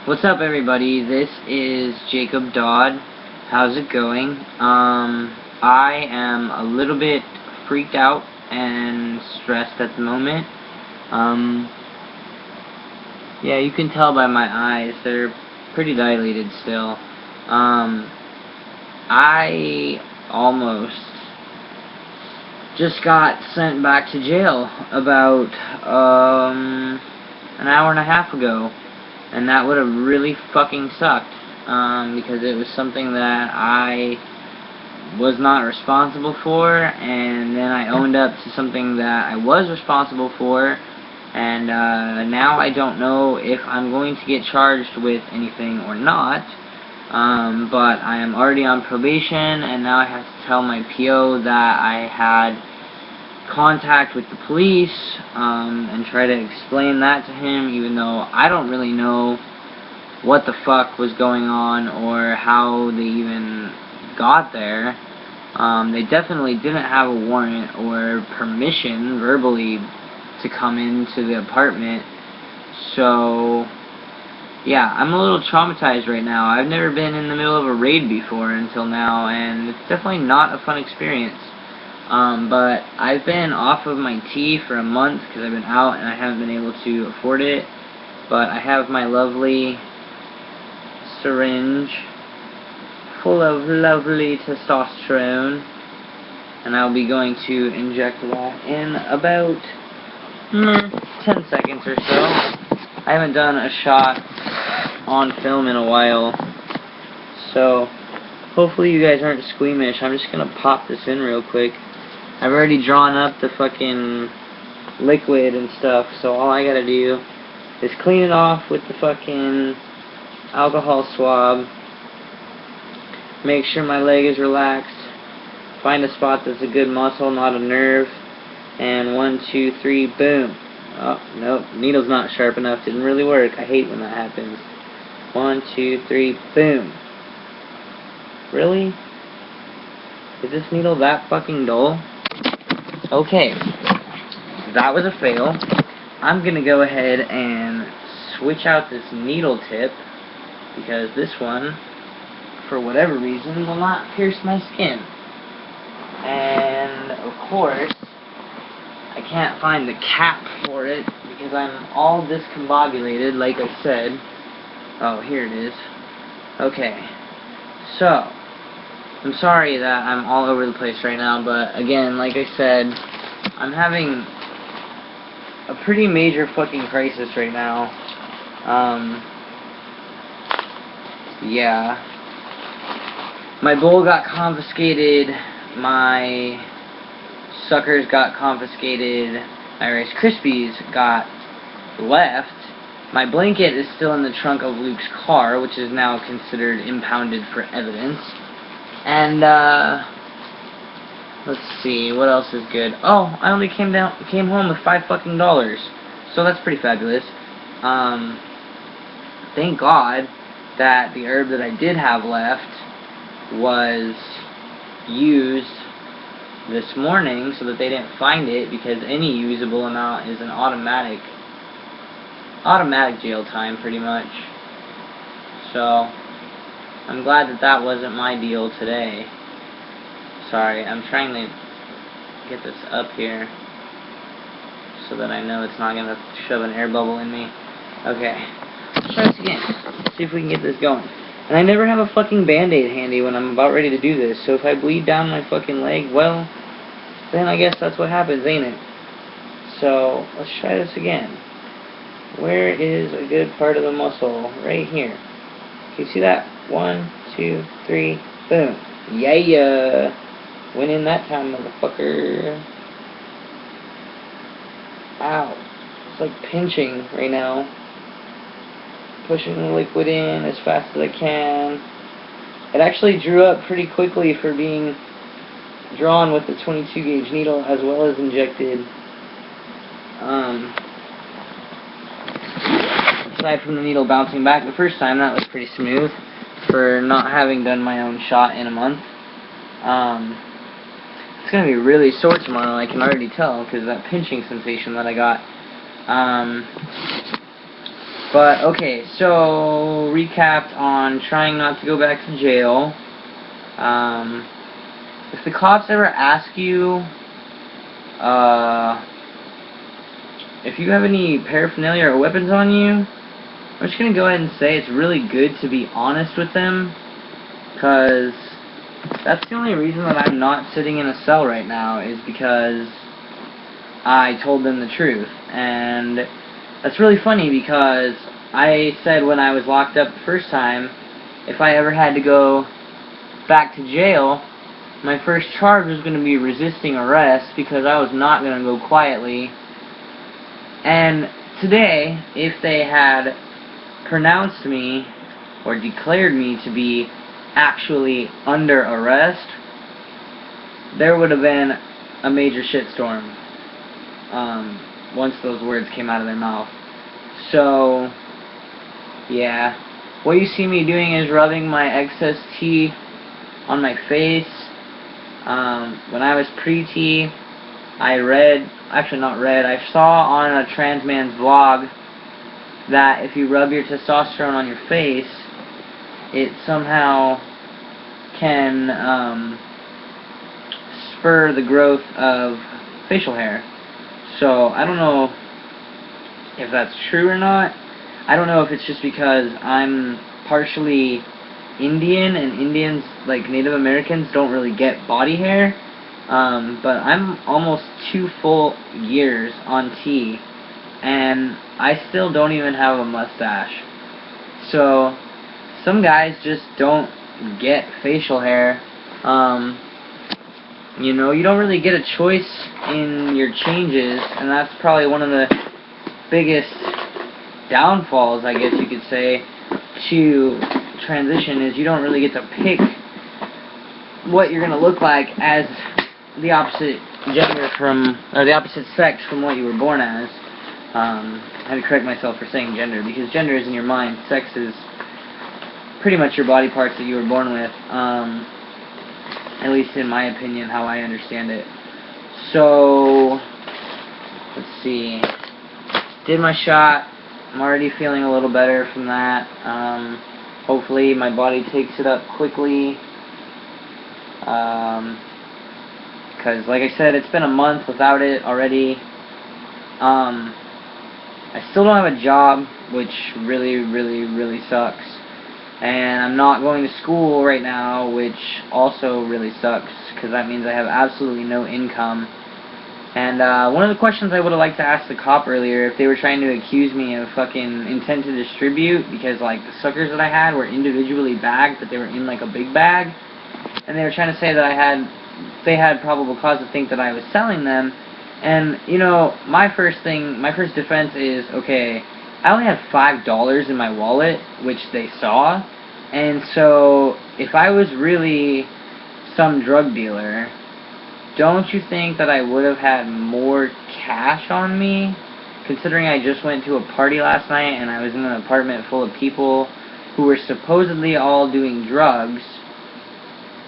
What's up, everybody? This is Jacob Dodd. How's it going? I am a little bit freaked out and stressed at the moment. Yeah, you can tell by my eyes, they're pretty dilated still. I almost just got sent back to jail about an hour and a half ago. And that would have really fucking sucked, because it was something that I was not responsible for, and then I owned up to something that I was responsible for, and now I don't know if I'm going to get charged with anything or not, but I am already on probation, and now I have to tell my PO that I had contact with the police, and try to explain that to him, even though I don't really know what the fuck was going on or how they even got there. They definitely didn't have a warrant or permission verbally to come into the apartment, so yeah, I'm a little traumatized right now. I've never been in the middle of a raid before until now, and it's definitely not a fun experience. But I've been off of my tea for a month because I've been out and I haven't been able to afford it. But I have my lovely syringe full of lovely testosterone, and I'll be going to inject that in about 10 seconds or so. I haven't done a shot on film in a while, so hopefully you guys aren't squeamish. I'm just gonna pop this in real quick. I've already drawn up the fucking liquid and stuff, so all I gotta do is clean it off with the fucking alcohol swab, make sure my leg is relaxed, find a spot that's a good muscle, not a nerve, and 1, 2, 3, boom. Oh, nope, needle's not sharp enough, didn't really work. I hate when that happens. 1, 2, 3, boom. Really? Is this needle that fucking dull? Okay, that was a fail. I'm gonna go ahead and switch out this needle tip, because this one, for whatever reason, will not pierce my skin. And, of course, I can't find the cap for it, because I'm all discombobulated, like I said. Oh, here it is. Okay, so I'm sorry that I'm all over the place right now, but again, like I said, I'm having a pretty major fucking crisis right now. Yeah. My bowl got confiscated, my suckers got confiscated, my Rice Krispies got left, my blanket is still in the trunk of Luke's car, which is now considered impounded for evidence. And, let's see, what else is good? Oh, I only came home with $5 fucking, so that's pretty fabulous. Thank God that the herb that I did have left was used this morning so that they didn't find it, because any usable amount is an automatic jail time, pretty much. So I'm glad that that wasn't my deal today. Sorry, I'm trying to get this up here so that I know it's not going to shove an air bubble in me. Okay, let's try this again. See if we can get this going. And I never have a fucking Band-Aid handy when I'm about ready to do this, so if I bleed down my fucking leg, well, then I guess that's what happens, ain't it? So, let's try this again. Where is a good part of the muscle? Right here. Can you see that? 1, 2, 3, boom. Yeah! Went in that time, motherfucker. Ow. It's like pinching right now. Pushing the liquid in as fast as I can. It actually drew up pretty quickly for being drawn with the 22 gauge needle as well as injected. Aside from the needle bouncing back the first time, that was pretty smooth for not having done my own shot in a month. It's going to be really sore tomorrow, I can already tell, because of that pinching sensation that I got. But, okay, so, recapped on trying not to go back to jail. If the cops ever ask you, if you have any paraphernalia or weapons on you, I'm just going to go ahead and say it's really good to be honest with them, because that's the only reason that I'm not sitting in a cell right now, is because I told them the truth. And that's really funny, because I said when I was locked up the first time, if I ever had to go back to jail, my first charge was going to be resisting arrest, because I was not going to go quietly. And today, if they had pronounced me or declared me to be actually under arrest, there would have been a major shitstorm once those words came out of their mouth. So, yeah. What you see me doing is rubbing my excess tea on my face. When I was pre-T, I saw on a trans man's vlog that if you rub your testosterone on your face, it somehow can spur the growth of facial hair. So I don't know if that's true or not. I don't know if it's just because I'm partially Indian, and Indians, like Native Americans, don't really get body hair. But I'm almost 2 full years on T, and I still don't even have a mustache. So some guys just don't get facial hair. You know, you don't really get a choice in your changes, and that's probably one of the biggest downfalls, I guess you could say, to transition, is you don't really get to pick what you're going to look like as the opposite gender or the opposite sex from what you were born as. I had to correct myself for saying gender, because gender is in your mind. Sex is pretty much your body parts that you were born with, at least in my opinion, how I understand it. So, let's see. Did my shot. I'm already feeling a little better from that. Hopefully my body takes it up quickly. Because, like I said, it's been a month without it already. I still don't have a job, which really, really, really sucks. And I'm not going to school right now, which also really sucks, because that means I have absolutely no income. And one of the questions I would have liked to ask the cop earlier, if they were trying to accuse me of fucking intent to distribute, because like the suckers that I had were individually bagged, but they were in like a big bag, and they were trying to say that they had probable cause to think that I was selling them. And you know, my first defense is, okay, I only had $5 in my wallet, which they saw, and so if I was really some drug dealer, don't you think that I would have had more cash on me, considering I just went to a party last night and I was in an apartment full of people who were supposedly all doing drugs?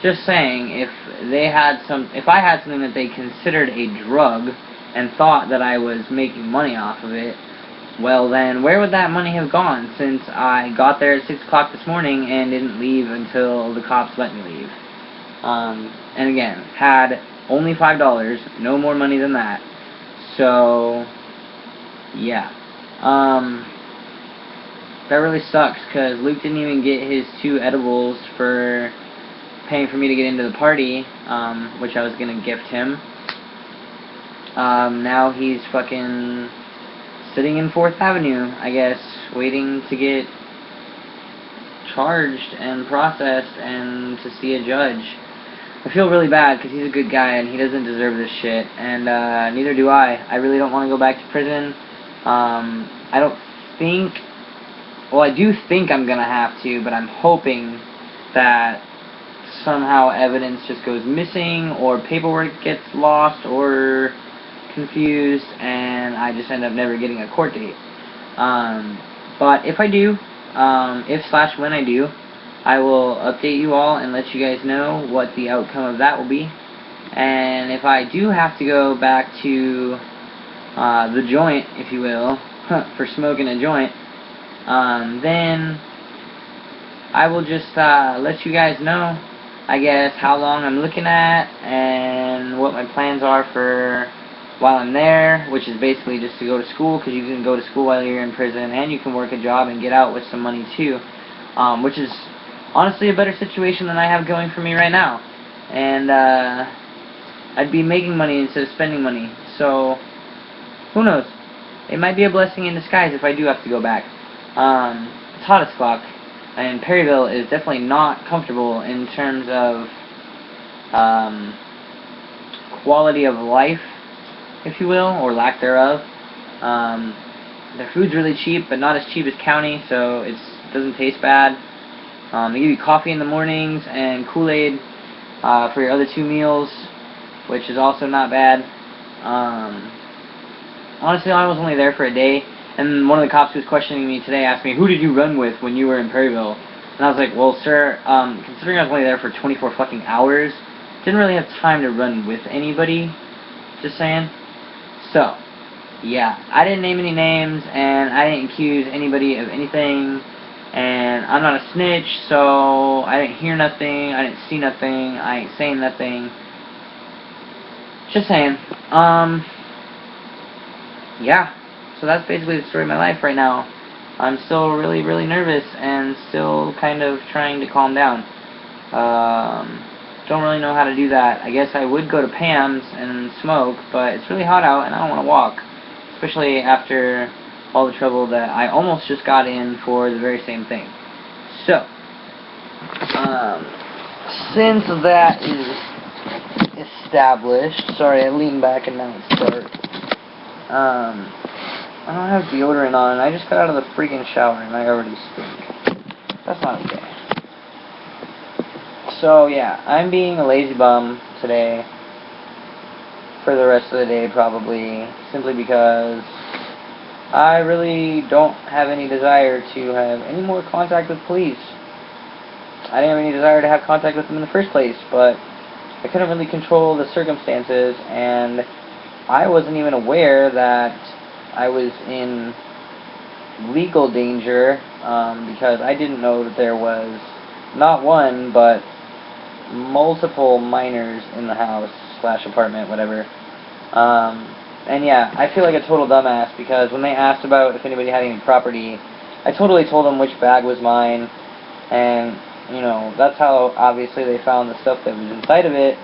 Just saying, if I had something that they considered a drug and thought that I was making money off of it, well then, where would that money have gone, since I got there at 6 o'clock this morning and didn't leave until the cops let me leave? And again, had only $5, no more money than that. So, yeah. That really sucks, because Luke didn't even get his 2 edibles for paying for me to get into the party, which I was gonna gift him. Now he's fucking sitting in 4th Avenue, I guess, waiting to get charged and processed and to see a judge. I feel really bad, because he's a good guy and he doesn't deserve this shit, and neither do I. I really don't want to go back to prison. I don't think, well, I do think I'm gonna have to, but I'm hoping that somehow evidence just goes missing, or paperwork gets lost or confused, and I just end up never getting a court date. But if I do, when I do, I will update you all and let you guys know what the outcome of that will be. And if I do have to go back to the joint, if you will, for smoking a joint, Then I will just let you guys know, I guess, how long I'm looking at and what my plans are for while I'm there, which is basically just to go to school, because you can go to school while you're in prison, and you can work a job and get out with some money too, which is honestly a better situation than I have going for me right now. And I'd be making money instead of spending money, so who knows? It might be a blessing in disguise if I do have to go back. It's hot as fuck, and Perryville is definitely not comfortable in terms of quality of life, if you will, or lack thereof. Their food's really cheap, but not as cheap as county, so it doesn't taste bad. They give you coffee in the mornings and Kool-Aid for your other 2 meals, which is also not bad. Honestly, I was only there for a day, and one of the cops who was questioning me today asked me, who did you run with when you were in Perryville? And I was like, well, sir, considering I was only there for 24 fucking hours, didn't really have time to run with anybody, just saying. So, yeah, I didn't name any names, and I didn't accuse anybody of anything, and I'm not a snitch, so I didn't hear nothing, I didn't see nothing, I ain't saying nothing. Just saying. Yeah, so that's basically the story of my life right now. I'm still really, really nervous and still kind of trying to calm down. Don't really know how to do that. I guess I would go to Pam's and smoke, but it's really hot out and I don't want to walk. Especially after all the trouble that I almost just got in for the very same thing. So, since that is established, sorry, I leaned back and now it's dark. I don't have deodorant on. I just got out of the freaking shower and I already stink. That's not okay. So yeah, I'm being a lazy bum today for the rest of the day probably, simply because I really don't have any desire to have any more contact with police. I didn't have any desire to have contact with them in the first place, but I couldn't really control the circumstances, and I wasn't even aware that I was in legal danger, because I didn't know that there was not one, but multiple minors in the house / apartment, whatever. And yeah, I feel like a total dumbass, because when they asked about if anybody had any property, I totally told them which bag was mine, and, you know, that's how obviously they found the stuff that was inside of it.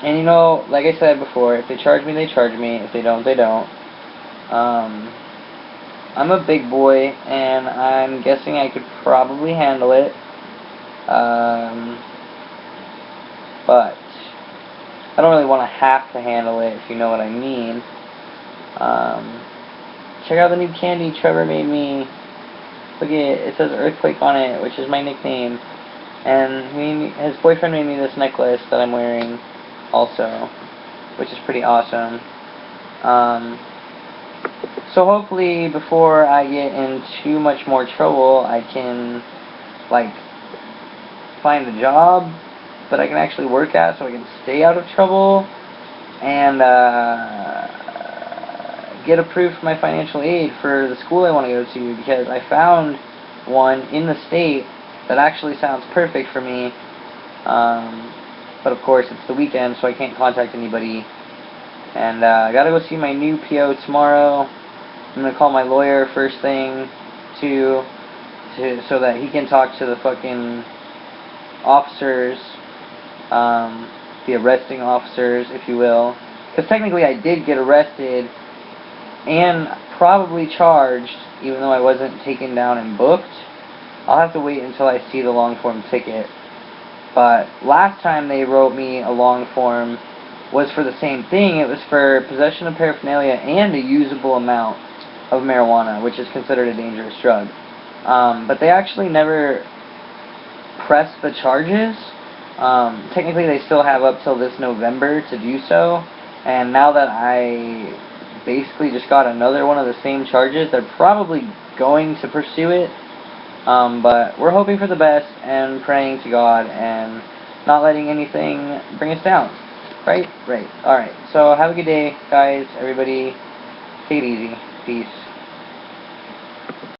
And you know, like I said before, if they charge me, they charge me. If they don't, they don't. I'm a big boy, and I'm guessing I could probably handle it. But I don't really want to have to handle it, if you know what I mean. Check out the new candy Trevor made me. Look at it. It says Earthquake on it, which is my nickname. And his boyfriend made me this necklace that I'm wearing also, which is pretty awesome. So hopefully before I get in too much more trouble, I can, like, find a job that I can actually work at so I can stay out of trouble, and get approved for my financial aid for the school I want to go to, because I found one in the state that actually sounds perfect for me. But of course it's the weekend, so I can't contact anybody. And I gotta go see my new PO tomorrow. I'm gonna call my lawyer first thing so that he can talk to the fucking officers, the arresting officers, if you will. Because technically I did get arrested and probably charged, even though I wasn't taken down and booked. I'll have to wait until I see the long form ticket. But last time they wrote me a long form was for the same thing. It was for possession of paraphernalia and a usable amount of marijuana, which is considered a dangerous drug. But they actually never pressed the charges. Technically they still have up till this November to do so, and now that I basically just got another one of the same charges, they're probably going to pursue it. But we're hoping for the best and praying to God and not letting anything bring us down. Right? Right. Alright. So have a good day, guys. Everybody, take it easy. Peace.